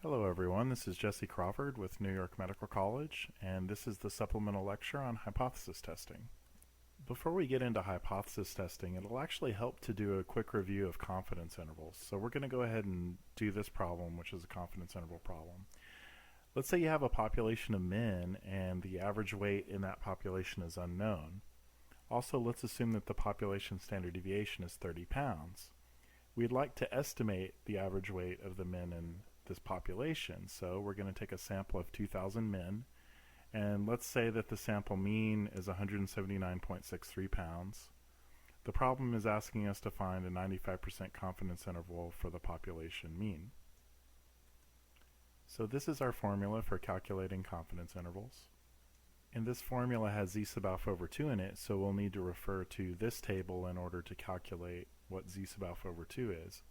Hello everyone, this is Jesse Crawford with New York Medical College, and this is the supplemental lecture on hypothesis testing. Before we get into hypothesis testing, it'll actually help to do a quick review of confidence intervals. So we're going to go ahead and do this problem, which is a confidence interval problem. Let's say you have a population of men and the average weight in that population is unknown. Also, let's assume that the population standard deviation is 30 pounds. We'd like to estimate the average weight of the men in this population. So we're going to take a sample of 2,000 men, and let's say that the sample mean is 179.63 pounds. The problem is asking us to find a 95% confidence interval for the population mean. So this is our formula for calculating confidence intervals. And this formula has z sub alpha over 2 in it, so we'll need to refer to this table in order to calculate what z sub alpha over 2 is.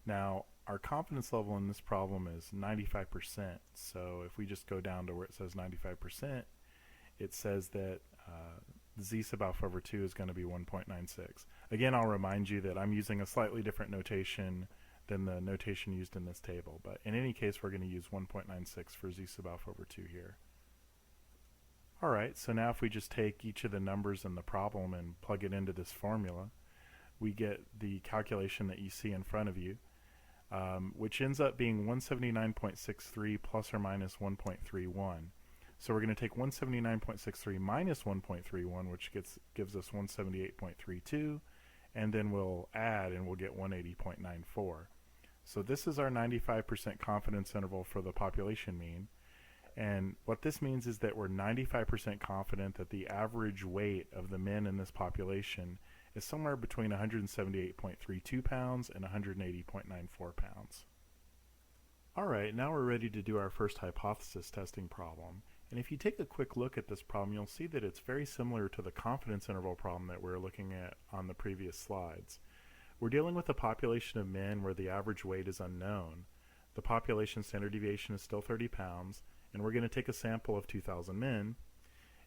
Now, our confidence level in this problem is 95%, so if we just go down to where it says 95%, it says that z sub alpha over 2 is going to be 1.96. Again, I'll remind you that I'm using a slightly different notation than the notation used in this table, but in any case we're going to use 1.96 for z sub alpha over 2 here. Alright, so now if we just take each of the numbers in the problem and plug it into this formula, we get the calculation that you see in front of you, which ends up being 179.63 plus or minus 1.31. So we're going to take 179.63 minus 1.31, which gives us 178.32, and then we'll add and we'll get 180.94. So this is our 95% confidence interval for the population mean. And what this means is that we're 95% confident that the average weight of the men in this population is somewhere between 178.32 pounds and 180.94 pounds. Alright, now we're ready to do our first hypothesis testing problem. And if you take a quick look at this problem, you'll see that it's very similar to the confidence interval problem that we were looking at on the previous slides. We're dealing with a population of men where the average weight is unknown. The population standard deviation is still 30 pounds, and we're going to take a sample of 2,000 men,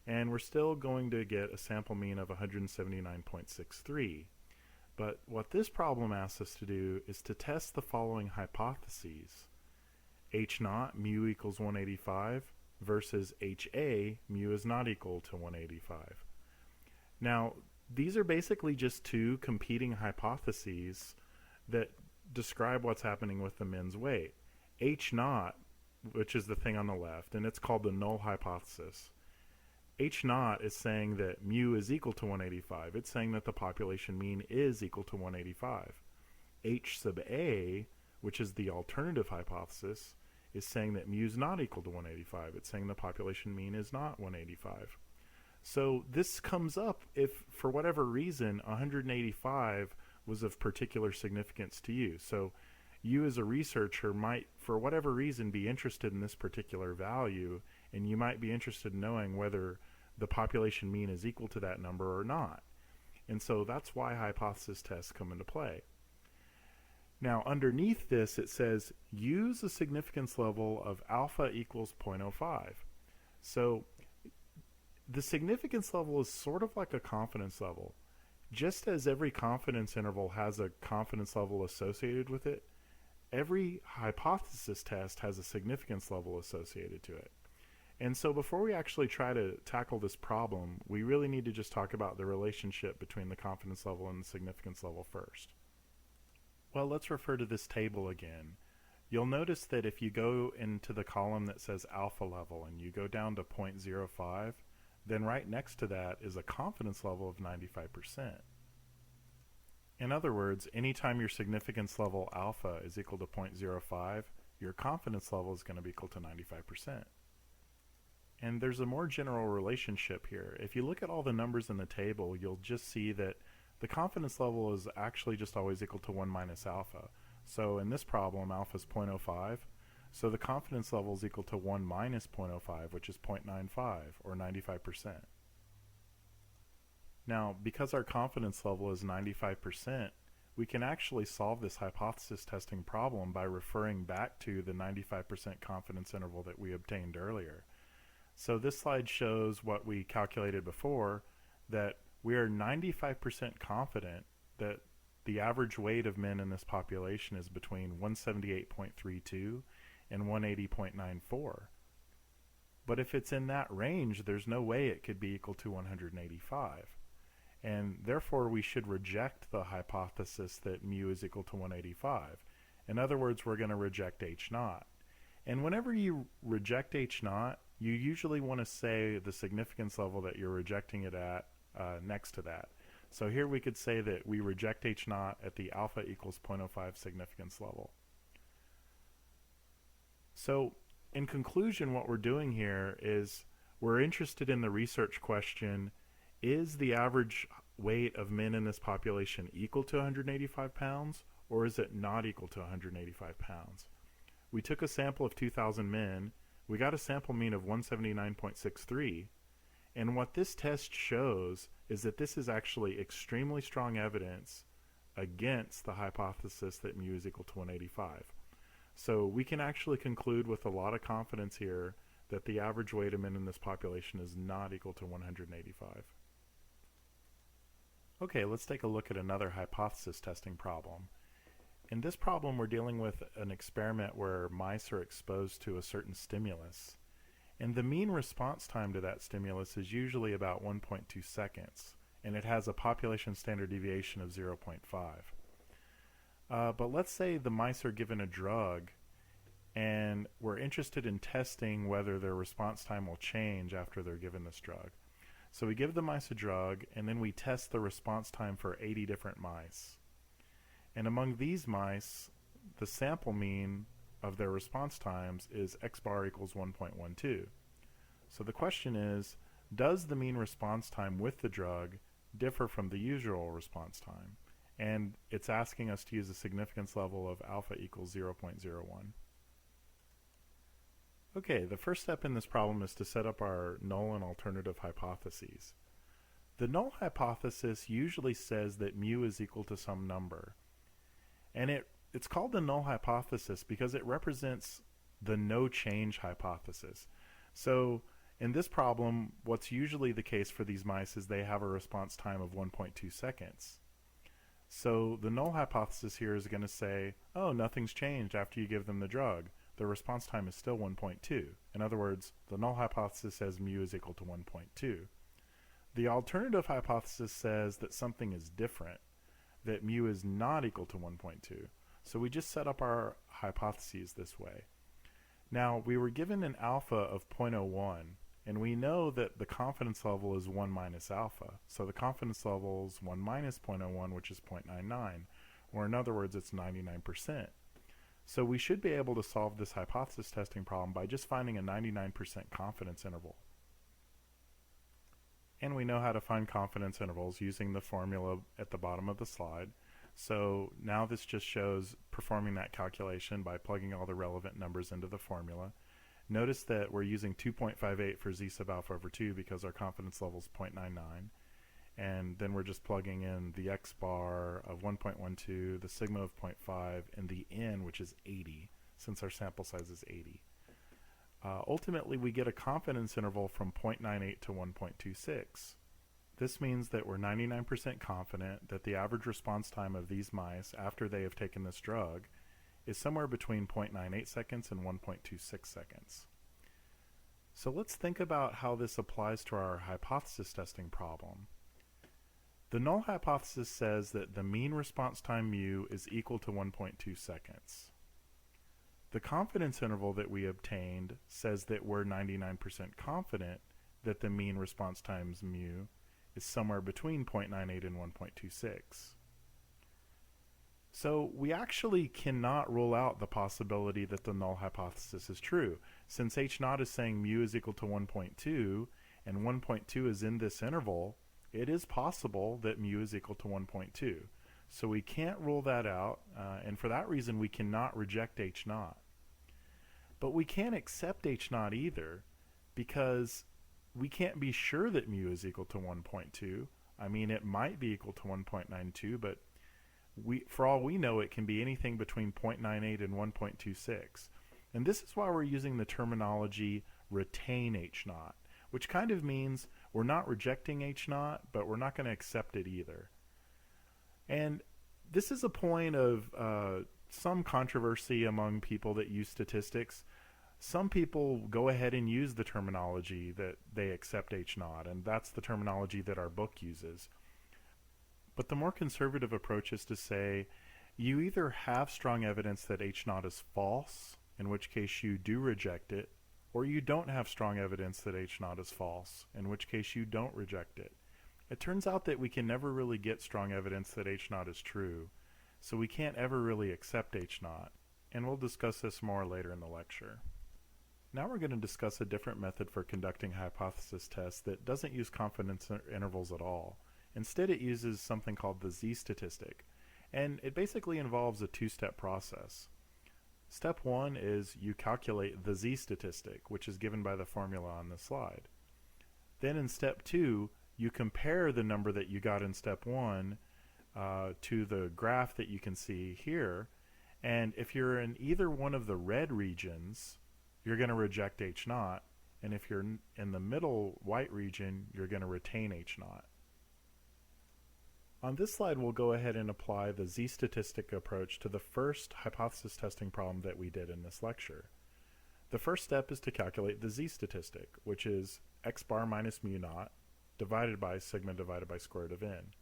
and we're still going to get a sample mean of 179.63. But what this problem asks us to do is to test the following hypotheses. H naught, mu equals 185, versus HA, mu is not equal to 185. Now, these are basically just two competing hypotheses that describe what's happening with the men's weight. H naught, which is the thing on the left, and it's called the null hypothesis. H naught is saying that mu is equal to 185. It's saying that the population mean is equal to 185. H sub A, which is the alternative hypothesis, is saying that mu is not equal to 185. It's saying the population mean is not 185. So this comes up if, for whatever reason, 185 was of particular significance to you. So you as a researcher might, for whatever reason, be interested in this particular value, and you might be interested in knowing whether the population mean is equal to that number or not. And so that's why hypothesis tests come into play. Now, underneath this, it says use a significance level of alpha equals 0.05. So the significance level is sort of like a confidence level. Just as every confidence interval has a confidence level associated with it, every hypothesis test has a significance level associated to it. And so before we actually try to tackle this problem, we really need to just talk about the relationship between the confidence level and the significance level first. Well, let's refer to this table again. You'll notice that if you go into the column that says alpha level and you go down to 0.05, then right next to that is a confidence level of 95%. In other words, anytime your significance level alpha is equal to 0.05, your confidence level is going to be equal to 95%. And there's a more general relationship here. If you look at all the numbers in the table, you'll just see that the confidence level is actually just always equal to 1 minus alpha. So in this problem, alpha is 0.05. So the confidence level is equal to 1 minus 0.05, which is 0.95, or 95%. Now, because our confidence level is 95%, we can actually solve this hypothesis testing problem by referring back to the 95% confidence interval that we obtained earlier. So this slide shows what we calculated before, that we are 95% confident that the average weight of men in this population is between 178.32 and 180.94. But if it's in that range, there's no way it could be equal to 185. And therefore, we should reject the hypothesis that mu is equal to 185. In other words, we're going to reject H naught. And whenever you reject H naught, you usually want to say the significance level that you're rejecting it at next to that. So here we could say that we reject H naught at the alpha equals 0.05 significance level. So in conclusion, what we're doing here is we're interested in the research question, is the average weight of men in this population equal to 185 pounds, or is it not equal to 185 pounds? We took a sample of 2,000 men. We got a sample mean of 179.63. And what this test shows is that this is actually extremely strong evidence against the hypothesis that mu is equal to 185. So we can actually conclude with a lot of confidence here that the average weight of men in this population is not equal to 185. Okay, let's take a look at another hypothesis testing problem. In this problem, we're dealing with an experiment where mice are exposed to a certain stimulus. And the mean response time to that stimulus is usually about 1.2 seconds, and it has a population standard deviation of 0.5. But let's say the mice are given a drug, and we're interested in testing whether their response time will change after they're given this drug. So we give the mice a drug, and then we test the response time for 80 different mice. And among these mice, the sample mean of their response times is x bar equals 1.12. So the question is, does the mean response time with the drug differ from the usual response time? And it's asking us to use a significance level of alpha equals 0.01. Okay, the first step in this problem is to set up our null and alternative hypotheses. The null hypothesis usually says that mu is equal to some number. And it's called the null hypothesis because it represents the no change hypothesis. So in this problem, what's usually the case for these mice is they have a response time of 1.2 seconds. So the null hypothesis here is going to say, oh, nothing's changed after you give them the drug. The response time is still 1.2. In other words, the null hypothesis says mu is equal to 1.2. The alternative hypothesis says that something is different, that mu is not equal to 1.2. So we just set up our hypotheses this way. Now, we were given an alpha of 0.01, and we know that the confidence level is 1 minus alpha. So the confidence level is 1 minus 0.01, which is 0.99, or in other words, it's 99%. So we should be able to solve this hypothesis testing problem by just finding a 99% confidence interval. And we know how to find confidence intervals using the formula at the bottom of the slide. So now this just shows performing that calculation by plugging all the relevant numbers into the formula. Notice that we're using 2.58 for z sub alpha over 2 because our confidence level is 0.99. And then we're just plugging in the x bar of 1.12, the sigma of 0.5, and the n, which is 80, since our sample size is 80. Ultimately, we get a confidence interval from 0.98 to 1.26. This means that we're 99% confident that the average response time of these mice after they have taken this drug is somewhere between 0.98 seconds and 1.26 seconds. So let's think about how this applies to our hypothesis testing problem. The null hypothesis says that the mean response time mu is equal to 1.2 seconds. The confidence interval that we obtained says that we're 99% confident that the mean response times mu is somewhere between 0.98 and 1.26. So we actually cannot rule out the possibility that the null hypothesis is true. Since h naught is saying mu is equal to 1.2 and 1.2 is in this interval, it is possible that mu is equal to 1.2. So we can't rule that out, and for that reason we cannot reject h naught. But we can't accept h naught either, because we can't be sure that mu is equal to 1.2. I mean, it might be equal to 1.92, but for all we know, it can be anything between 0.98 and 1.26. And this is why we're using the terminology retain h naught, which kind of means we're not rejecting h naught, but we're not going to accept it either. And this is a point of some controversy among people that use statistics. Some people go ahead and use the terminology that they accept H naught, and that's the terminology that our book uses. But the more conservative approach is to say you either have strong evidence that H naught is false, in which case you do reject it, or you don't have strong evidence that H naught is false, in which case you don't reject it. It turns out that we can never really get strong evidence that H naught is true, so we can't ever really accept H naught, and we'll discuss this more later in the lecture. Now we're going to discuss a different method for conducting hypothesis tests that doesn't use confidence intervals at all. Instead, it uses something called the z-statistic, and it basically involves a two-step process. Step one is you calculate the z-statistic, which is given by the formula on the slide. Then in step two, you compare the number that you got in step one to the graph that you can see here, and if you're in either one of the red regions, you're going to reject H naught, and if you're in the middle white region, you're going to retain H naught. On this slide, we'll go ahead and apply the z-statistic approach to the first hypothesis testing problem that we did in this lecture. The first step is to calculate the z-statistic, which is x bar minus mu naught divided by sigma divided by square root of n.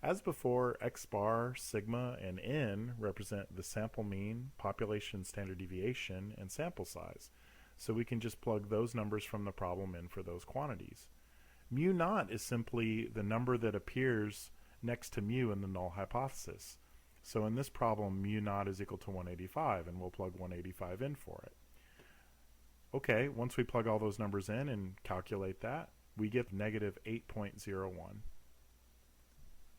As before, x bar, sigma, and n represent the sample mean, population standard deviation, and sample size, so we can just plug those numbers from the problem in for those quantities. Mu naught is simply the number that appears next to mu in the null hypothesis. So in this problem, mu naught is equal to 185, and we'll plug 185 in for it. Okay, once we plug all those numbers in and calculate that, we get negative 8.01.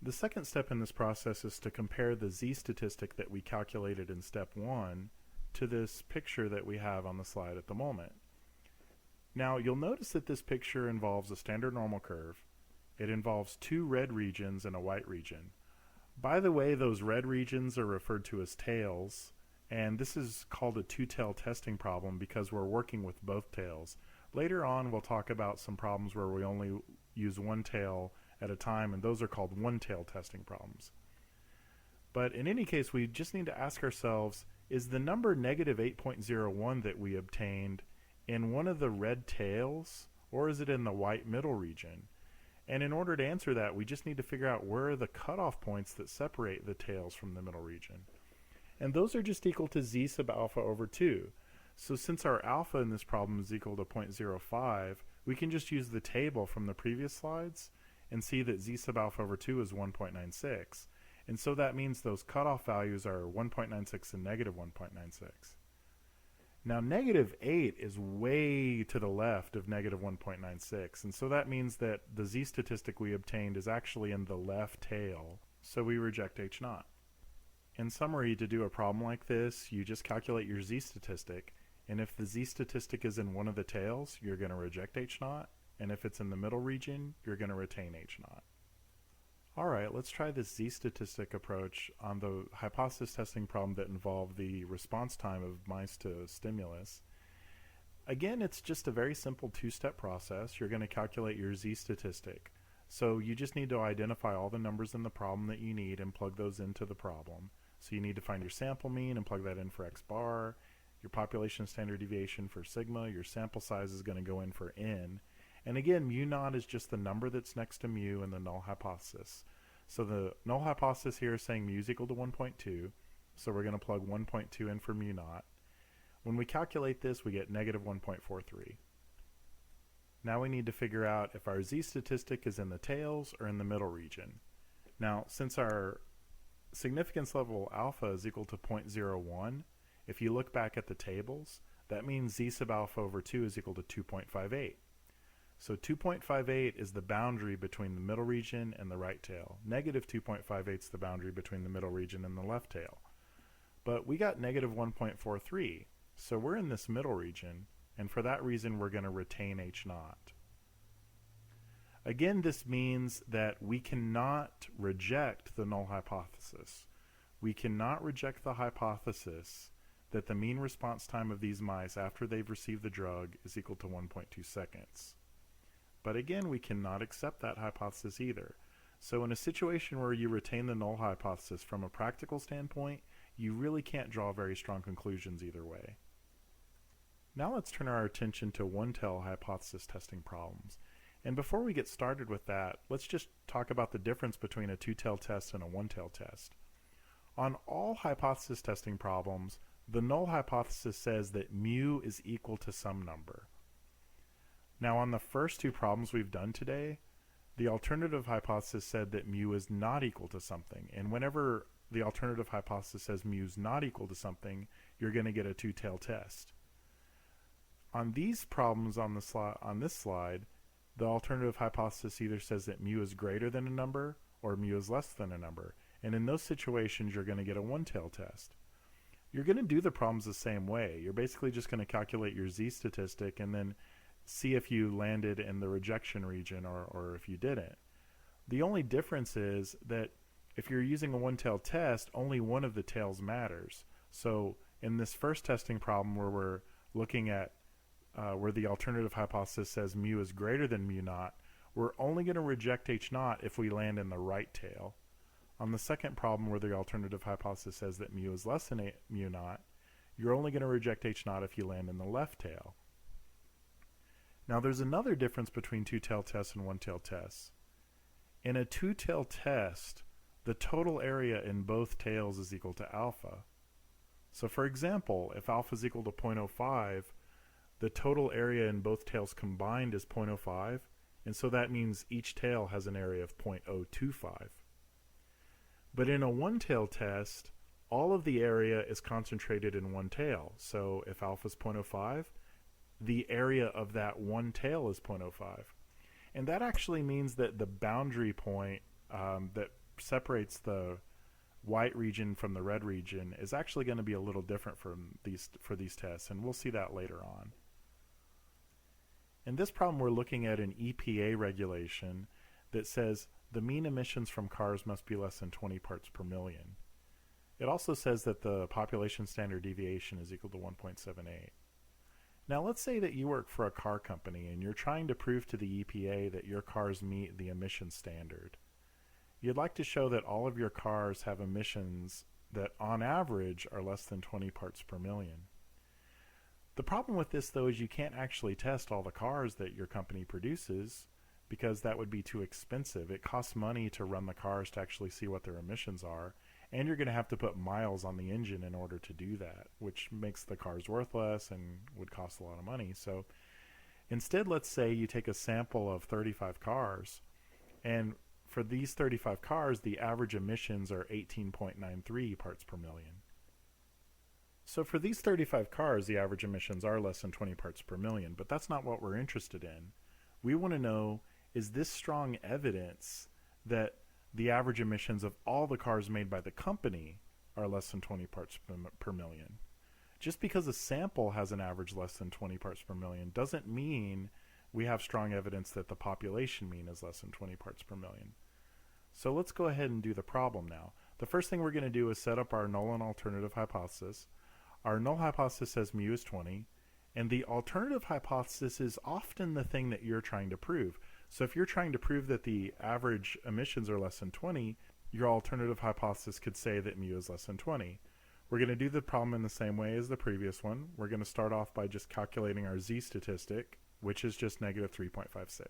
The second step in this process is to compare the z-statistic that we calculated in step one to this picture that we have on the slide at the moment. Now you'll notice that this picture involves a standard normal curve. It involves two red regions and a white region. By the way, those red regions are referred to as tails, and this is called a two-tail testing problem because we're working with both tails. Later on, we'll talk about some problems where we only use one tail at a time, and those are called one-tail testing problems. But in any case, we just need to ask ourselves, is the number negative 8.01 that we obtained in one of the red tails, or is it in the white middle region? And in order to answer that, we just need to figure out where are the cutoff points that separate the tails from the middle region. And those are just equal to z sub alpha over 2. So since our alpha in this problem is equal to 0.05, we can just use the table from the previous slides and see that z sub alpha over 2 is 1.96. And so that means those cutoff values are 1.96 and negative 1.96. Now negative 8 is way to the left of negative 1.96, and so that means that the z-statistic we obtained is actually in the left tail, so we reject H naught. In summary, to do a problem like this, you just calculate your z-statistic, and if the z-statistic is in one of the tails, you're going to reject H naught, and if it's in the middle region, you're going to retain H naught. Alright, let's try this z-statistic approach on the hypothesis testing problem that involved the response time of mice to stimulus. Again, it's just a very simple two-step process. You're going to calculate your z-statistic. So you just need to identify all the numbers in the problem that you need and plug those into the problem. So you need to find your sample mean and plug that in for x bar, your population standard deviation for sigma, your sample size is going to go in for n. And again, mu naught is just the number that's next to mu in the null hypothesis. So the null hypothesis here is saying mu is equal to 1.2, so we're going to plug 1.2 in for mu naught. When we calculate this, we get negative 1.43. Now we need to figure out if our z-statistic is in the tails or in the middle region. Now, since our significance level alpha is equal to 0.01, if you look back at the tables, that means z sub alpha over 2 is equal to 2.58. So 2.58 is the boundary between the middle region and the right tail. Negative 2.58 is the boundary between the middle region and the left tail. But we got negative 1.43, so we're in this middle region, and for that reason we're going to retain H naught. Again, this means that we cannot reject the null hypothesis. We cannot reject the hypothesis that the mean response time of these mice after they've received the drug is equal to 1.2 seconds. But again, we cannot accept that hypothesis either. So in a situation where you retain the null hypothesis, from a practical standpoint, you really can't draw very strong conclusions either way. Now let's turn our attention to one-tail hypothesis testing problems. And before we get started with that, let's just talk about the difference between a two-tail test and a one-tail test. On all hypothesis testing problems, the null hypothesis says that mu is equal to some number. Now on the first two problems we've done today, the alternative hypothesis said that mu is not equal to something, and whenever the alternative hypothesis says mu is not equal to something, you're going to get a two-tail test. On these problems on this slide, the alternative hypothesis either says that mu is greater than a number or mu is less than a number, and in those situations you're going to get a one-tail test. You're going to do the problems the same way. You're basically just going to calculate your z-statistic and then see if you landed in the rejection region or if you didn't. The only difference is that if you're using a one-tail test, only one of the tails matters. So in this first testing problem where we're looking at where the alternative hypothesis says mu is greater than mu naught, we're only going to reject h naught if we land in the right tail. On the second problem where the alternative hypothesis says that mu is less than mu naught, you're only going to reject h naught if you land in the left tail. Now there's another difference between two-tail tests and one-tail tests. In a two-tail test, the total area in both tails is equal to alpha. So for example, if alpha is equal to 0.05, the total area in both tails combined is 0.05, and so that means each tail has an area of 0.025. But in a one-tail test, all of the area is concentrated in one tail. So if alpha is 0.05, the area of that one tail is 0.05. And that actually means that the boundary point that separates the white region from the red region is actually going to be a little different for these tests, and we'll see that later on. In this problem, we're looking at an EPA regulation that says the mean emissions from cars must be less than 20 parts per million. It also says that the population standard deviation is equal to 1.78. Now let's say that you work for a car company and you're trying to prove to the EPA that your cars meet the emission standard. You'd like to show that all of your cars have emissions that on average are less than 20 parts per million. The problem with this though is you can't actually test all the cars that your company produces because that would be too expensive. It costs money to run the cars to actually see what their emissions are, and you're going to have to put miles on the engine in order to do that, which makes the cars worthless and would cost a lot of money. So instead, let's say you take a sample of 35 cars, and for these 35 cars, the average emissions are 18.93 parts per million. So for these 35 cars, the average emissions are less than 20 parts per million, but that's not what we're interested in. We want to know, is this strong evidence that the average emissions of all the cars made by the company are less than 20 parts per million? Just because a sample has an average less than 20 parts per million doesn't mean we have strong evidence that the population mean is less than 20 parts per million. So let's go ahead and do the problem now. The first thing we're going to do is set up our null and alternative hypothesis. Our null hypothesis says mu is 20, and the alternative hypothesis is often the thing that you're trying to prove. So if you're trying to prove that the average emissions are less than 20, your alternative hypothesis could say that mu is less than 20. We're going to do the problem in the same way as the previous one. We're going to start off by just calculating our z-statistic, which is just negative 3.56.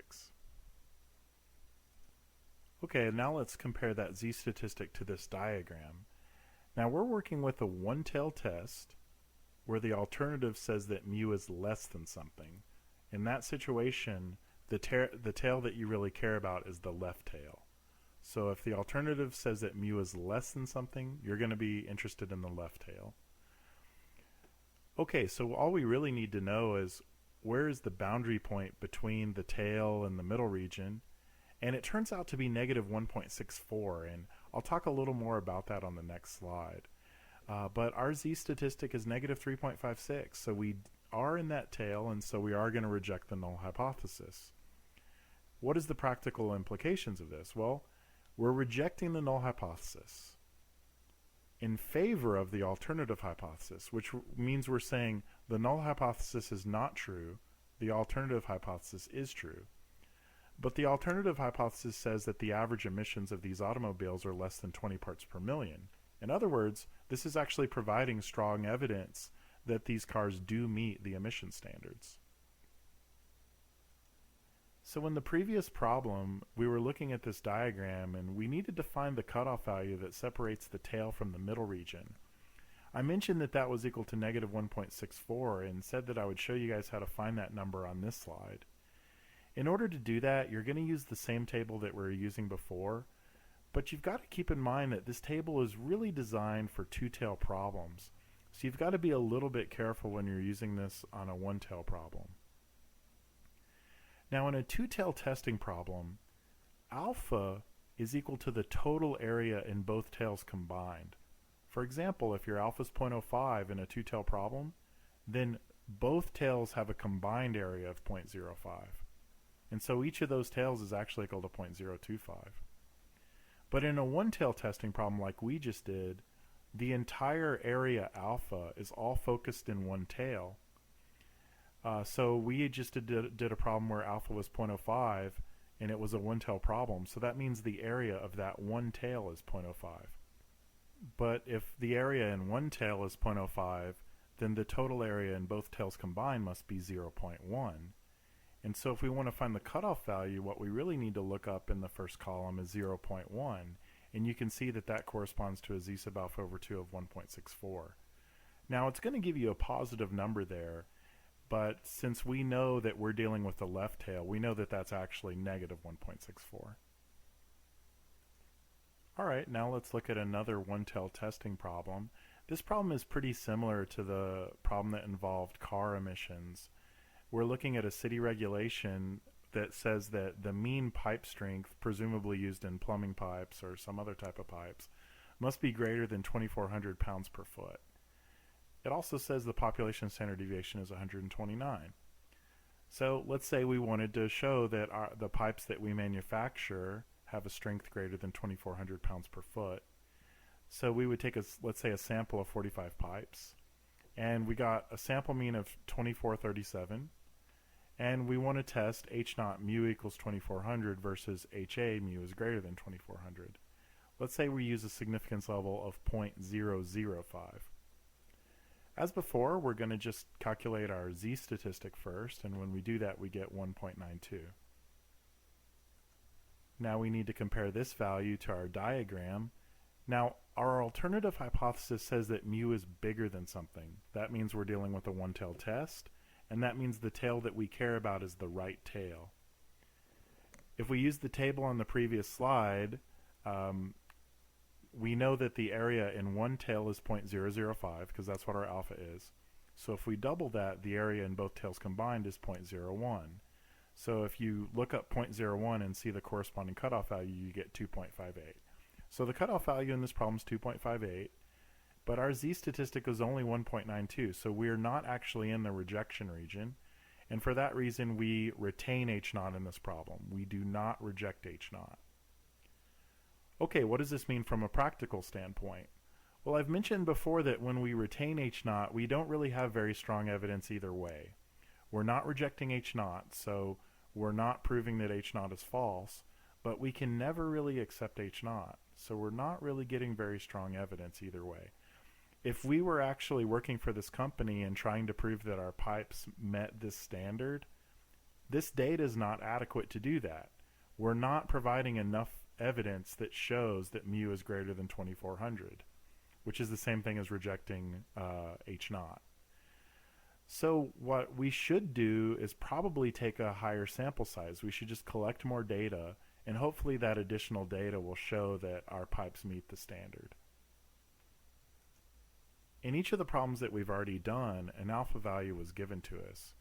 Okay, now let's compare that z-statistic to this diagram. Now we're working with a one-tail test where the alternative says that mu is less than something. In that situation, the tail that you really care about is the left tail. So if the alternative says that mu is less than something, you're going to be interested in the left tail. Okay, so all we really need to know is where is the boundary point between the tail and the middle region, and it turns out to be negative 1.64, and I'll talk a little more about that on the next slide. But our z-statistic is negative 3.56, so we are in that tail, and so we are going to reject the null hypothesis. What is the practical implications of this? Well, we're rejecting the null hypothesis in favor of the alternative hypothesis, which means we're saying the null hypothesis is not true, the alternative hypothesis is true. But the alternative hypothesis says that the average emissions of these automobiles are less than 20 parts per million. In other words, this is actually providing strong evidence that these cars do meet the emission standards. So in the previous problem, we were looking at this diagram and we needed to find the cutoff value that separates the tail from the middle region. I mentioned that that was equal to negative 1.64 and said that I would show you guys how to find that number on this slide. In order to do that, you're going to use the same table that we were using before, but you've got to keep in mind that this table is really designed for two-tail problems. So you've got to be a little bit careful when you're using this on a one-tail problem. Now in a two-tail testing problem, alpha is equal to the total area in both tails combined. For example, if your alpha is 0.05 in a two-tail problem, then both tails have a combined area of 0.05. And so each of those tails is actually equal to 0.025. But in a one-tail testing problem like we just did, the entire area alpha is all focused in one tail. So we just did a problem where alpha was 0.05 and it was a one-tail problem. So that means the area of that one tail is 0.05. But if the area in one tail is 0.05, then the total area in both tails combined must be 0.1. And so if we want to find the cutoff value, what we really need to look up in the first column is 0.1. And you can see that that corresponds to a z sub alpha over 2 of 1.64. Now it's going to give you a positive number there, but since we know that we're dealing with the left tail, we know that that's actually negative 1.64. Alright, now let's look at another one-tail testing problem. This problem is pretty similar to the problem that involved car emissions. We're looking at a city regulation that says that the mean pipe strength, presumably used in plumbing pipes or some other type of pipes, must be greater than 2,400 pounds per foot. It also says the population standard deviation is 129. So let's say we wanted to show that the pipes that we manufacture have a strength greater than 2,400 pounds per foot. So we would take, let's say, a sample of 45 pipes, and we got a sample mean of 2437, and we want to test H naught mu equals 2,400 versus HA mu is greater than 2,400. Let's say we use a significance level of 0.005. As before, we're going to just calculate our z statistic first, and when we do that, we get 1.92. Now we need to compare this value to our diagram. Now, our alternative hypothesis says that mu is bigger than something. That means we're dealing with a one-tailed test, and that means the tail that we care about is the right tail. If we use the table on the previous slide, we know that the area in one tail is 0.005 because that's what our alpha is. So if we double that, the area in both tails combined is 0.01. So if you look up 0.01 and see the corresponding cutoff value, you get 2.58. So the cutoff value in this problem is 2.58, but our z statistic is only 1.92, so we're not actually in the rejection region, and for that reason we retain H naught in this problem. We do not reject H naught. Okay, what does this mean from a practical standpoint? Well, I've mentioned before that when we retain H naught, we don't really have very strong evidence either way. We're not rejecting H naught, so we're not proving that H naught is false, but we can never really accept H naught, so we're not really getting very strong evidence either way. If we were actually working for this company and trying to prove that our pipes met this standard, this data is not adequate to do that. We're not providing enough evidence that shows that mu is greater than 2,400, which is the same thing as rejecting H naught. So what we should do is probably take a higher sample size. We should just collect more data, and hopefully that additional data will show that our pipes meet the standard. In each of the problems that we've already done, an alpha value was given to us.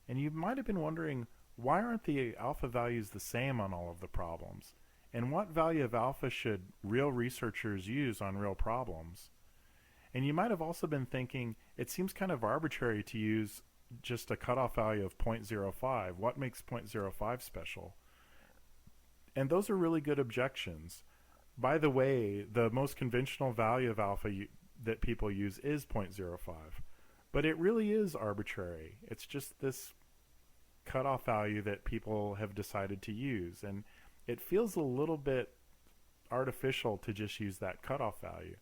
And you might have been wondering, why aren't the alpha values the same on all of the problems? And what value of alpha should real researchers use on real problems? And you might have also been thinking, it seems kind of arbitrary to use just a cutoff value of 0.05. What makes 0.05 special? And those are really good objections. By the way, the most conventional value of alpha that people use is 0.05. But it really is arbitrary. It's just this cutoff value that people have decided to use. And it feels a little bit artificial to just use that cutoff value.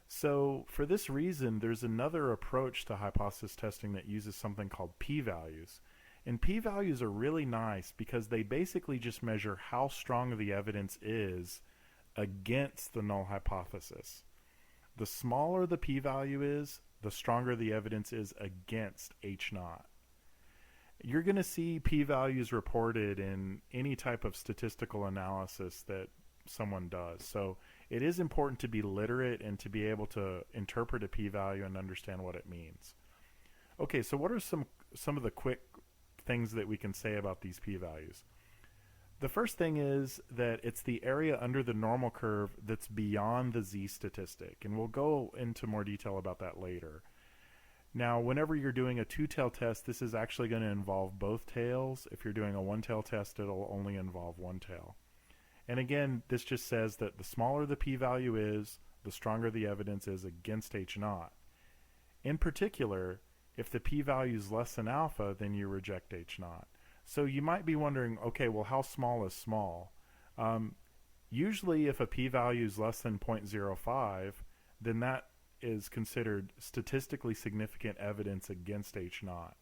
So for this reason, there's another approach to hypothesis testing that uses something called p-values. And p-values are really nice because they basically just measure how strong the evidence is against the null hypothesis. The smaller the p-value is, the stronger the evidence is against H naught. You're going to see p-values reported in any type of statistical analysis that someone does. So it is important to be literate and to be able to interpret a p-value and understand what it means. Okay, so what are some of the quick things that we can say about these p-values? The first thing is that it's the area under the normal curve that's beyond the z statistic, and we'll go into more detail about that later. Now, whenever you're doing a two-tail test, this is actually going to involve both tails. If you're doing a one-tail test, it'll only involve one tail. And again, this just says that the smaller the p-value is, the stronger the evidence is against H naught. In particular, if the p-value is less than alpha, then you reject H naught. So you might be wondering, okay, well, how small is small? Usually, if a p-value is less than 0.05, then that is considered statistically significant evidence against H naught,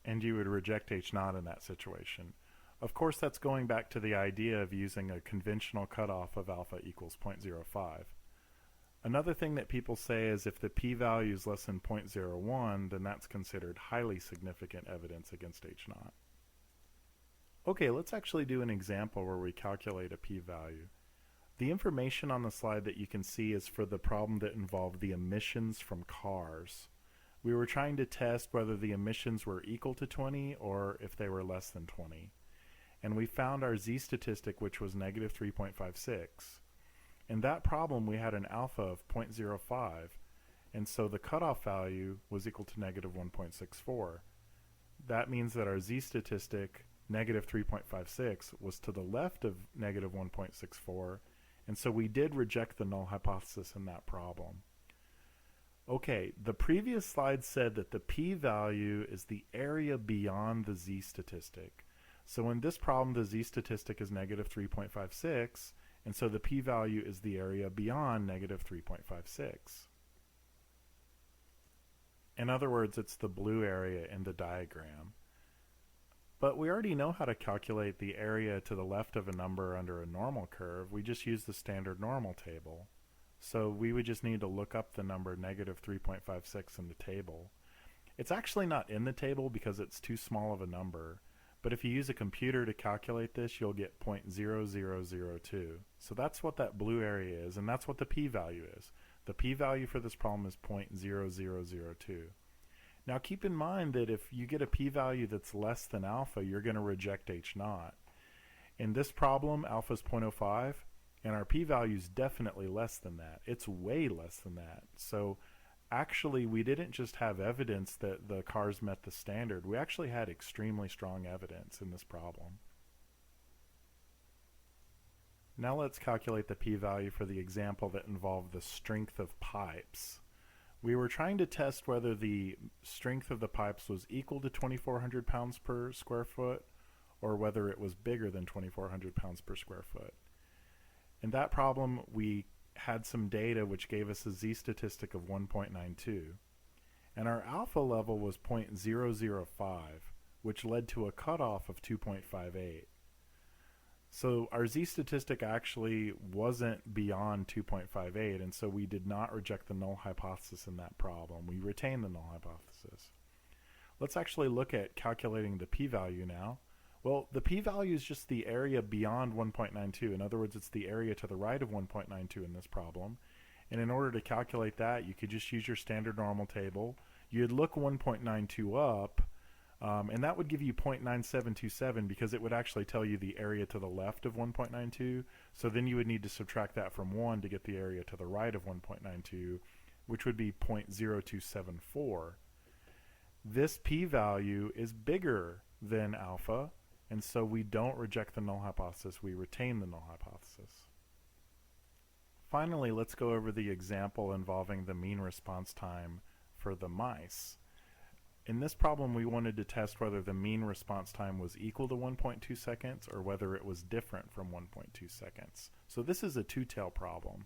and you would reject H naught in that situation. Of course, that's going back to the idea of using a conventional cutoff of alpha equals 0.05. Another thing that people say is if the p-value is less than 0.01, then that's considered highly significant evidence against H naught. Okay, let's actually do an example where we calculate a p-value. The information on the slide that you can see is for the problem that involved the emissions from cars. We were trying to test whether the emissions were equal to 20 or if they were less than 20. And we found our z statistic, which was negative 3.56. In that problem, we had an alpha of 0.05, and so the cutoff value was equal to negative 1.64. That means that our z statistic, negative 3.56, was to the left of negative 1.64, and so we did reject the null hypothesis in that problem. Okay, the previous slide said that the p-value is the area beyond the z statistic. So in this problem, the z statistic is negative 3.56, and so the p-value is the area beyond negative 3.56. In other words, it's the blue area in the diagram. But we already know how to calculate the area to the left of a number under a normal curve. We just use the standard normal table. So we would just need to look up the number negative 3.56 in the table. It's actually not in the table because it's too small of a number. But if you use a computer to calculate this, you'll get 0.0002. So that's what that blue area is, and that's what the p-value is. The p-value for this problem is 0.0002. Now keep in mind that if you get a p-value that's less than alpha, you're going to reject H naught. In this problem, alpha is 0.05, and our p-value is definitely less than that. It's way less than that. So actually, we didn't just have evidence that the cars met the standard. We actually had extremely strong evidence in this problem. Now let's calculate the p-value for the example that involved the strength of pipes. We were trying to test whether the strength of the pipes was equal to 2,400 pounds per square foot or whether it was bigger than 2,400 pounds per square foot. In that problem, we had some data which gave us a z statistic of 1.92, and our alpha level was 0.005, which led to a cutoff of 2.58. So our z statistic actually wasn't beyond 2.58, and so we did not reject the null hypothesis in that problem. We retained the null hypothesis. Let's actually look at calculating the p-value now. Well, the p-value is just the area beyond 1.92. In other words, it's the area to the right of 1.92 in this problem. And in order to calculate that, you could just use your standard normal table. You'd look 1.92 up, and that would give you 0.9727 because it would actually tell you the area to the left of 1.92. So then you would need to subtract that from 1 to get the area to the right of 1.92, which would be 0.0274. This p-value is bigger than alpha, and so we don't reject the null hypothesis, we retain the null hypothesis. Finally, let's go over the example involving the mean response time for the mice. In this problem, we wanted to test whether the mean response time was equal to 1.2 seconds or whether it was different from 1.2 seconds. So this is a two-tail problem.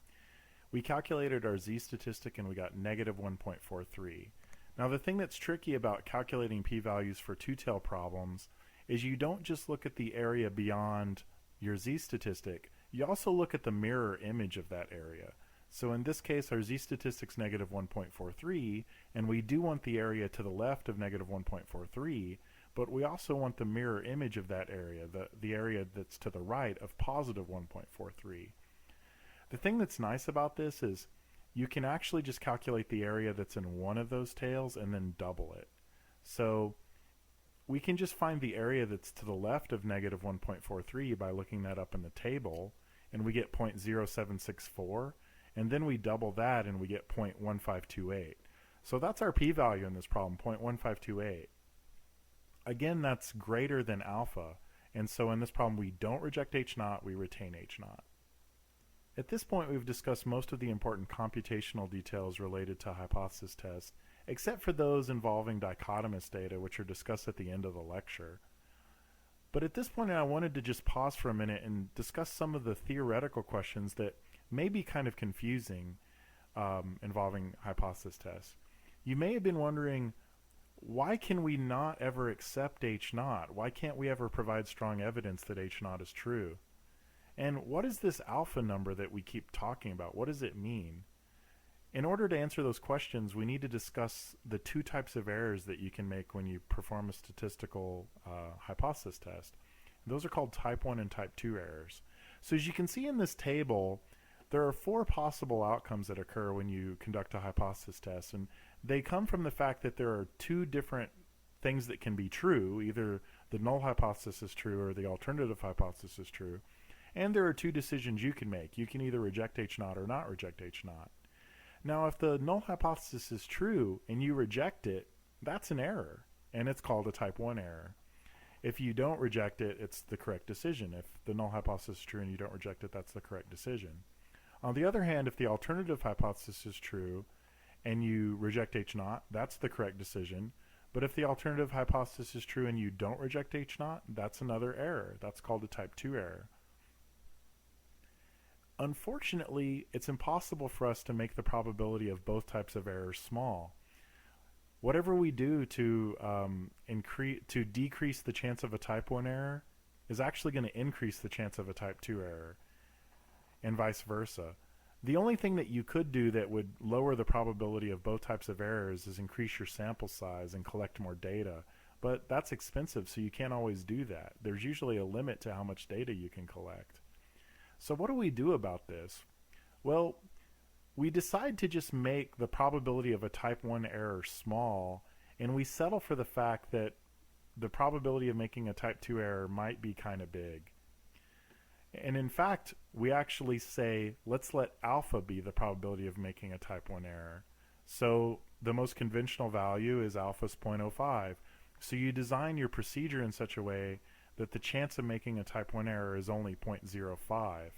We calculated our z-statistic and we got negative 1.43. Now the thing that's tricky about calculating p-values for two-tail problems is you don't just look at the area beyond your z-statistic, you also look at the mirror image of that area. So in this case our z-statistic's negative 1.43, and we do want the area to the left of negative 1.43, but we also want the mirror image of that area, the area that's to the right of positive 1.43. The thing that's nice about this is you can actually just calculate the area that's in one of those tails and then double it. So we can just find the area that's to the left of negative 1.43 by looking that up in the table, and we get 0.0764, and then we double that and we get 0.1528. So that's our p-value in this problem, 0.1528. Again, that's greater than alpha, and so in this problem we don't reject H0, we retain H0. At this point we've discussed most of the important computational details related to hypothesis tests, except for those involving dichotomous data, which are discussed at the end of the lecture. But at this point I wanted to just pause for a minute and discuss some of the theoretical questions that may be kind of confusing involving hypothesis tests. You may have been wondering, why can we not ever accept H0? Why can't we ever provide strong evidence that H0 is true? And what is this alpha number that we keep talking about? What does it mean? In order to answer those questions, we need to discuss the two types of errors that you can make when you perform a statistical hypothesis test. Those are called type 1 and type 2 errors. So as you can see in this table, there are four possible outcomes that occur when you conduct a hypothesis test, and they come from the fact that there are two different things that can be true. Either the null hypothesis is true or the alternative hypothesis is true. And there are two decisions you can make. You can either reject H0 or not reject H0. Now, if the null hypothesis is true and you reject it, that's an error, and it's called a type 1 error. If you don't reject it, it's the correct decision. If the null hypothesis is true and you don't reject it, that's the correct decision. On the other hand, if the alternative hypothesis is true and you reject H0, that's the correct decision. But if the alternative hypothesis is true and you don't reject H0, that's another error. That's called a type 2 error. Unfortunately, it's impossible for us to make the probability of both types of errors small. Whatever we do to decrease the chance of a type 1 error is actually going to increase the chance of a type 2 error, and vice versa. The only thing that you could do that would lower the probability of both types of errors is increase your sample size and collect more data, but that's expensive, so you can't always do that. There's usually a limit to how much data you can collect. So what do we do about this? Well, we decide to just make the probability of a type 1 error small, and we settle for the fact that the probability of making a type 2 error might be kind of big. And in fact, we actually say, let's let alpha be the probability of making a type 1 error. So the most conventional value is alpha's 0.05. So you design your procedure in such a way that the chance of making a type 1 error is only 0.05.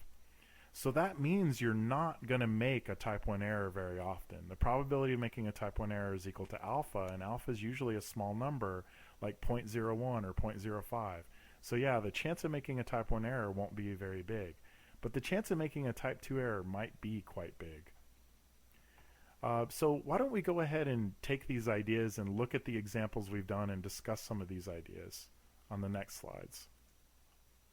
So that means you're not going to make a type 1 error very often. The probability of making a type 1 error is equal to alpha, and alpha is usually a small number like 0.01 or 0.05. So yeah, the chance of making a type 1 error won't be very big, but the chance of making a type 2 error might be quite big. So why don't we go ahead and take these ideas and look at the examples we've done and discuss some of these ideas on the next slides.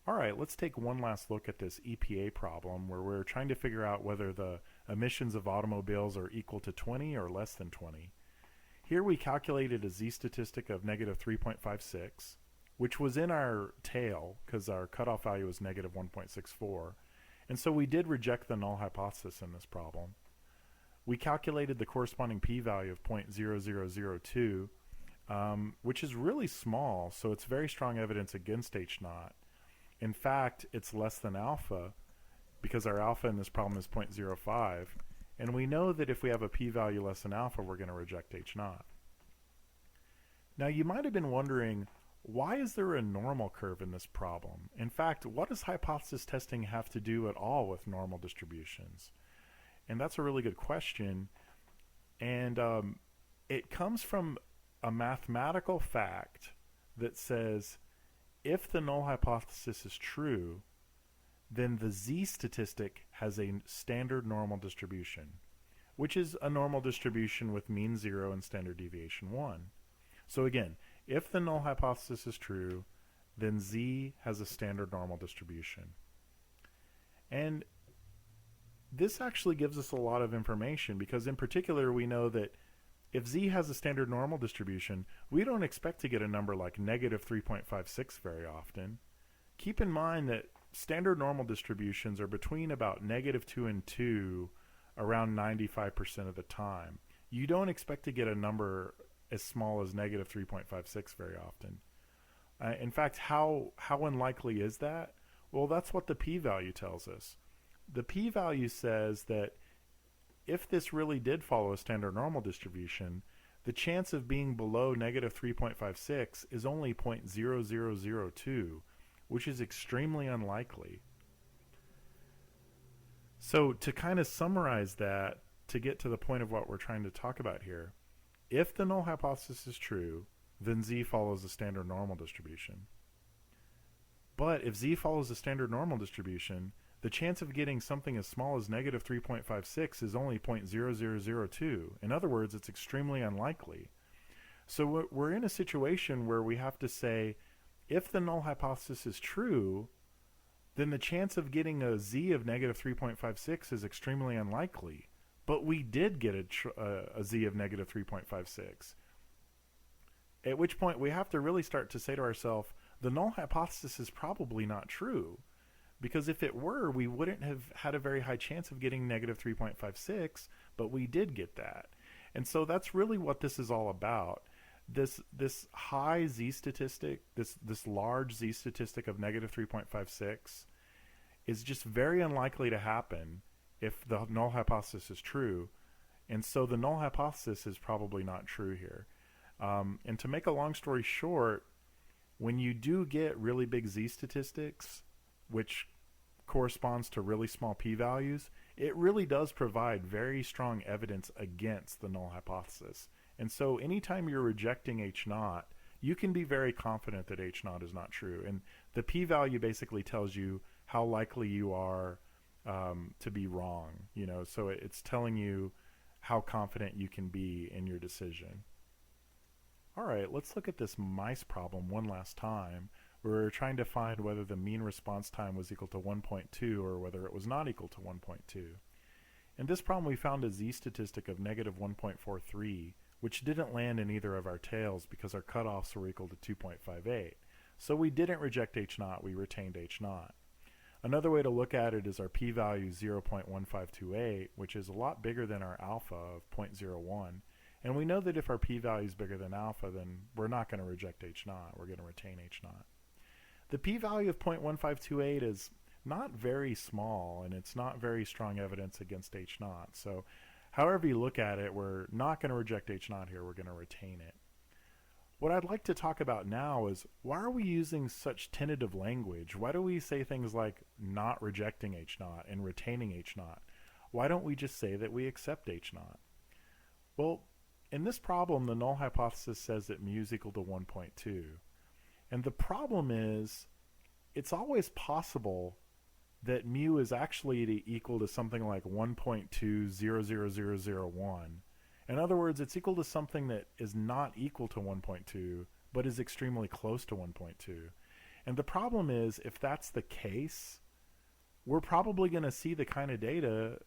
Alright, let's take one last look at this EPA problem where we're trying to figure out whether the emissions of automobiles are equal to 20 or less than 20. Here we calculated a z-statistic of negative 3.56, which was in our tail because our cutoff value was negative 1.64, and so we did reject the null hypothesis in this problem. We calculated the corresponding p-value of 0.0002, which is really small, so it's very strong evidence against H0. In fact, it's less than alpha because our alpha in this problem is 0.05, and we know that if we have a p-value less than alpha, we're going to reject H0. Now you might have been wondering, why is there a normal curve in this problem? In fact, what does hypothesis testing have to do at all with normal distributions? And that's a really good question, and it comes from a mathematical fact that says if the null hypothesis is true, then the z statistic has a standard normal distribution, which is a normal distribution with mean 0 and standard deviation 1. So again, if the null hypothesis is true, then z has a standard normal distribution. And this actually gives us a lot of information, because in particular we know that if z has a standard normal distribution, we don't expect to get a number like negative 3.56 very often. Keep in mind that standard normal distributions are between about negative 2 and 2 around 95% of the time. You don't expect to get a number as small as negative 3.56 very often. In fact, how unlikely is that? Well, that's what the p-value tells us. The p-value says that if this really did follow a standard normal distribution, the chance of being below negative 3.56 is only 0.0002, which is extremely unlikely. So to kind of summarize that, to get to the point of what we're trying to talk about here, if the null hypothesis is true, then z follows a standard normal distribution. But if z follows a standard normal distribution, the chance of getting something as small as negative 3.56 is only 0.0002. In other words, it's extremely unlikely. So we're in a situation where we have to say, if the null hypothesis is true, then the chance of getting a z of negative 3.56 is extremely unlikely. But we did get a z of negative 3.56. At which point we have to really start to say to ourselves, the null hypothesis is probably not true. Because if it were, we wouldn't have had a very high chance of getting negative 3.56, but we did get that. And so that's really what this is all about. This high z statistic, this large z statistic of negative 3.56 is just very unlikely to happen if the null hypothesis is true. And so the null hypothesis is probably not true here. And to make a long story short, when you do get really big z statistics, which corresponds to really small p-values, it really does provide very strong evidence against the null hypothesis. And so anytime you're rejecting H0, you can be very confident that H0 is not true. And the p-value basically tells you how likely you are to be wrong. So it's telling you how confident you can be in your decision. All right, let's look at this mice problem one last time. We're trying to find whether the mean response time was equal to 1.2 or whether it was not equal to 1.2. In this problem, we found a z statistic of negative 1.43, which didn't land in either of our tails because our cutoffs were equal to 2.58. So we didn't reject H0, we retained H0. Another way to look at it is our p-value 0.1528, which is a lot bigger than our alpha of 0.01. And we know that if our p-value is bigger than alpha, then we're not going to reject H0, we're going to retain H0. The p-value of 0.1528 is not very small, and it's not very strong evidence against H0. So however you look at it, we're not going to reject H0 here, we're going to retain it. What I'd like to talk about now is, why are we using such tentative language? Why do we say things like not rejecting H0 and retaining H0? Why don't we just say that we accept H0? Well, in this problem, the null hypothesis says that mu is equal to 1.2. And the problem is, it's always possible that mu is actually equal to something like 1.200001. In other words, it's equal to something that is not equal to 1.2, but is extremely close to 1.2. And the problem is, if that's the case, we're probably going to see the kind of data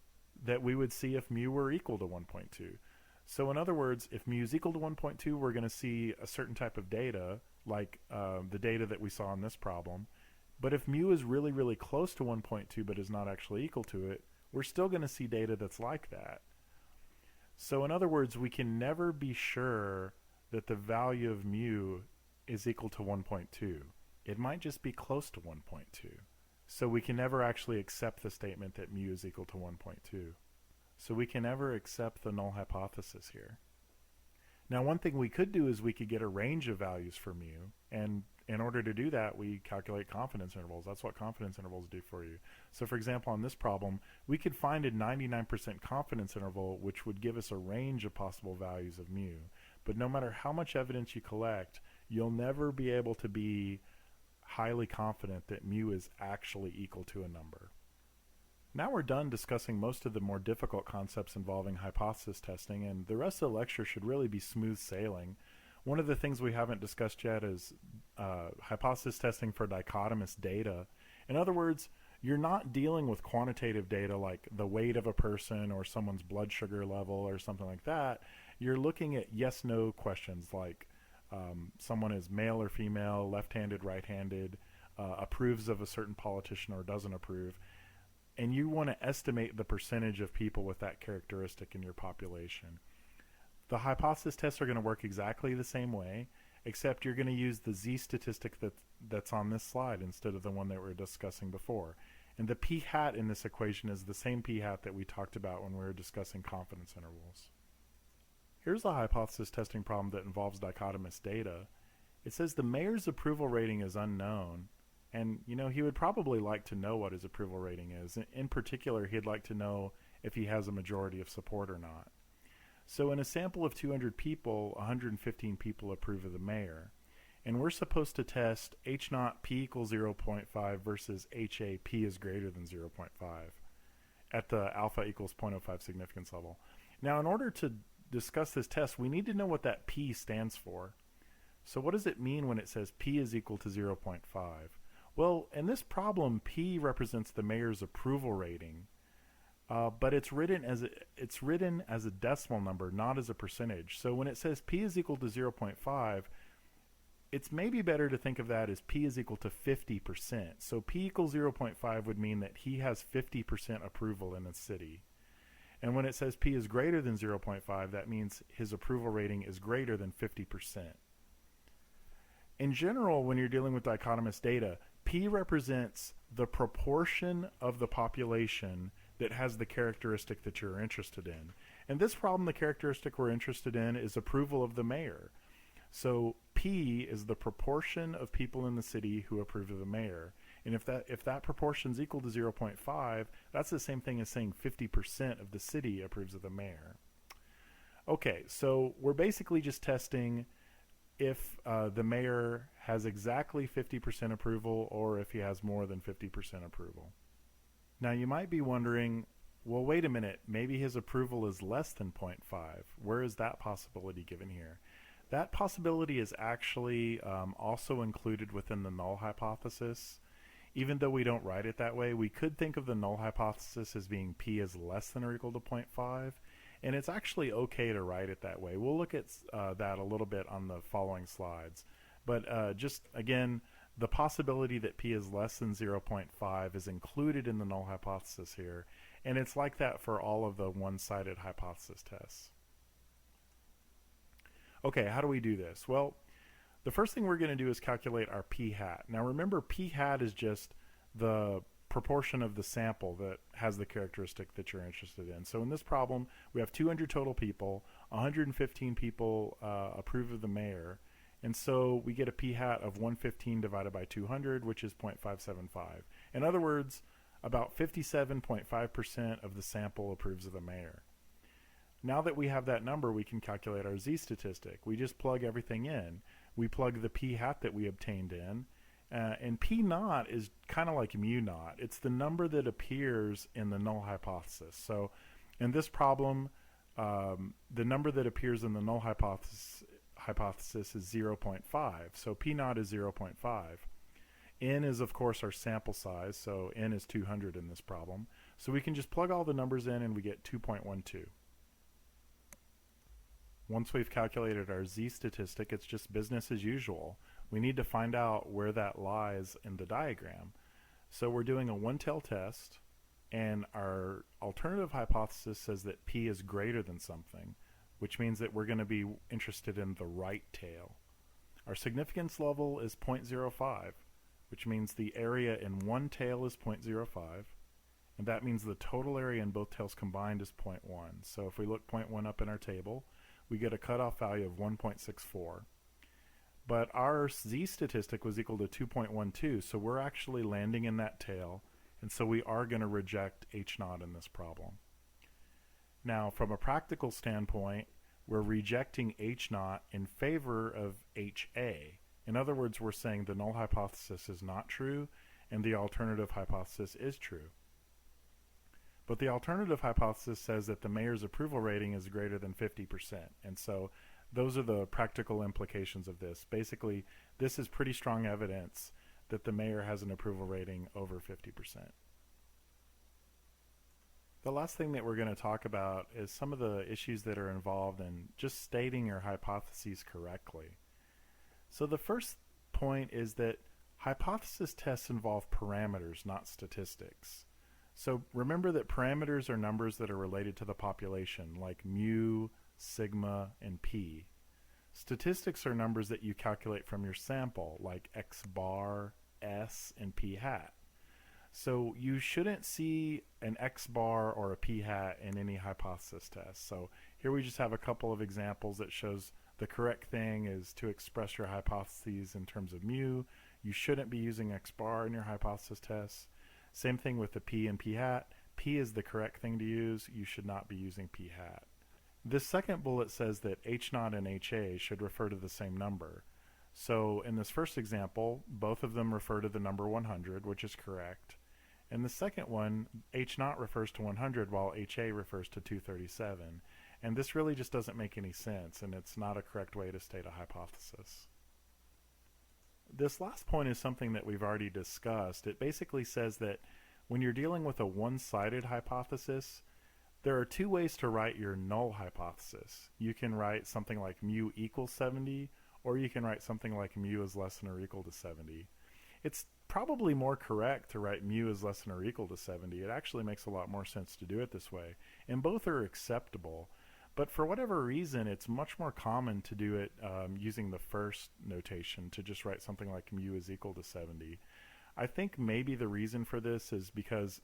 that we would see if mu were equal to 1.2. So in other words, if mu is equal to 1.2, we're going to see a certain type of data, like the data that we saw in this problem. But if mu is really, really close to 1.2 but is not actually equal to it, we're still going to see data that's like that. So in other words, we can never be sure that the value of mu is equal to 1.2. It might just be close to 1.2. So we can never actually accept the statement that mu is equal to 1.2. So we can never accept the null hypothesis here. Now, one thing we could do is we could get a range of values for mu, and in order to do that, we calculate confidence intervals. That's what confidence intervals do for you. So for example, on this problem, we could find a 99% confidence interval, which would give us a range of possible values of mu. But no matter how much evidence you collect, you'll never be able to be highly confident that mu is actually equal to a number. Now we're done discussing most of the more difficult concepts involving hypothesis testing, and the rest of the lecture should really be smooth sailing. One of the things we haven't discussed yet is hypothesis testing for dichotomous data. In other words, you're not dealing with quantitative data like the weight of a person or someone's blood sugar level or something like that. You're looking at yes-no questions like someone is male or female, left-handed, right-handed, approves of a certain politician or doesn't approve, and you want to estimate the percentage of people with that characteristic in your population. The hypothesis tests are going to work exactly the same way, except you're going to use the z-statistic that's on this slide instead of the one that we were discussing before. And the p-hat in this equation is the same p-hat that we talked about when we were discussing confidence intervals. Here's a hypothesis testing problem that involves dichotomous data. It says the mayor's approval rating is unknown, and he would probably like to know what his approval rating is. In particular, he'd like to know if he has a majority of support or not. So in a sample of 200 people, 115 people approve of the mayor. And we're supposed to test H naught P equals 0.5 versus HA P is greater than 0.5 at the alpha equals 0.05 significance level. Now, in order to discuss this test, we need to know what that P stands for. So what does it mean when it says P is equal to 0.5? Well, in this problem, P represents the mayor's approval rating. But it's written as a decimal number, not as a percentage. So when it says P is equal to 0.5, it's maybe better to think of that as P is equal to 50%. So P equals 0.5 would mean that he has 50% approval in a city. And when it says P is greater than 0.5, that means his approval rating is greater than 50%. In general, when you're dealing with dichotomous data, P represents the proportion of the population that has the characteristic that you're interested in. In this problem, the characteristic we're interested in is approval of the mayor. So P is the proportion of people in the city who approve of the mayor. And if that proportion is equal to 0.5, that's the same thing as saying 50% of the city approves of the mayor. Okay, so we're basically just testing if the mayor has exactly 50% approval or if he has more than 50% approval. Now you might be wondering, well, wait a minute, maybe his approval is less than 0.5. Where is that possibility given here? That possibility is actually also included within the null hypothesis. Even though we don't write it that way, we could think of the null hypothesis as being P is less than or equal to 0.5, and it's actually okay to write it that way. We'll look at that a little bit on the following slides. But just again, the possibility that P is less than 0.5 is included in the null hypothesis here, and it's like that for all of the one-sided hypothesis tests. Okay, how do we do this? Well, the first thing we're going to do is calculate our p-hat. Now remember, p-hat is just the proportion of the sample that has the characteristic that you're interested in. So in this problem, we have 200 total people, 115 people approve of the mayor, and so we get a p-hat of 115 divided by 200, which is 0.575. In other words, about 57.5% of the sample approves of the mayor. Now that we have that number, we can calculate our z-statistic. We just plug everything in. We plug the p-hat that we obtained in, and p-naught is kind of like mu-naught. It's the number that appears in the null hypothesis. So in this problem, the number that appears in the null hypothesis is 0.5. So p-naught is 0.5. N is, of course, our sample size, so n is 200 in this problem. So we can just plug all the numbers in and we get 2.12. Once we've calculated our z-statistic, it's just business as usual. We need to find out where that lies in the diagram. So we're doing a one-tail test, and our alternative hypothesis says that p is greater than something, which means that we're going to be interested in the right tail. Our significance level is 0.05, which means the area in one tail is 0.05, and that means the total area in both tails combined is 0.1. So if we look 0.1 up in our table, we get a cutoff value of 1.64. But our z-statistic was equal to 2.12, so we're actually landing in that tail, and so we are going to reject H0 in this problem. Now, from a practical standpoint, we're rejecting H0 in favor of HA, In other words, we're saying the null hypothesis is not true and the alternative hypothesis is true. But the alternative hypothesis says that the mayor's approval rating is greater than 50%. And so those are the practical implications of this. Basically, this is pretty strong evidence that the mayor has an approval rating over 50%. The last thing that we're going to talk about is some of the issues that are involved in just stating your hypotheses correctly. So the first point is that hypothesis tests involve parameters, not statistics. So remember that parameters are numbers that are related to the population, like mu, sigma, and p. Statistics are numbers that you calculate from your sample, like x bar, s, and p hat. So you shouldn't see an x bar or a p hat in any hypothesis test. So here we just have a couple of examples that shows the correct thing is to express your hypotheses in terms of mu. You shouldn't be using x bar in your hypothesis tests. Same thing with the p and p hat. P is the correct thing to use. You should not be using p hat. This second bullet says that h naught and ha should refer to the same number. So in this first example, both of them refer to the number 100, which is correct. In the second one, h naught refers to 100 while ha refers to 237. And this really just doesn't make any sense, and it's not a correct way to state a hypothesis. This last point is something that we've already discussed. It basically says that when you're dealing with a one-sided hypothesis, there are two ways to write your null hypothesis. You can write something like mu equals 70, or you can write something like mu is less than or equal to 70. It's probably more correct to write mu is less than or equal to 70. It actually makes a lot more sense to do it this way. And both are acceptable. But for whatever reason, it's much more common to do it using the first notation, to just write something like mu is equal to 70. I think maybe the reason for this is because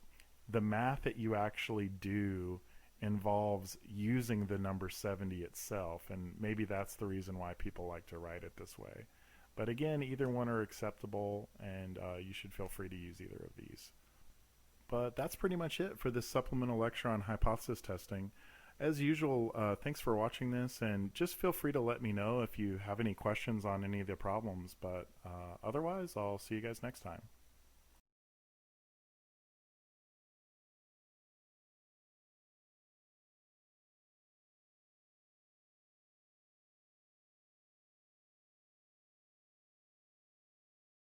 the math that you actually do involves using the number 70 itself, and maybe that's the reason why people like to write it this way. But again, either one are acceptable, and you should feel free to use either of these. But that's pretty much it for this supplemental lecture on hypothesis testing. As usual, thanks for watching this, and just feel free to let me know if you have any questions on any of the problems. But otherwise, I'll see you guys next time.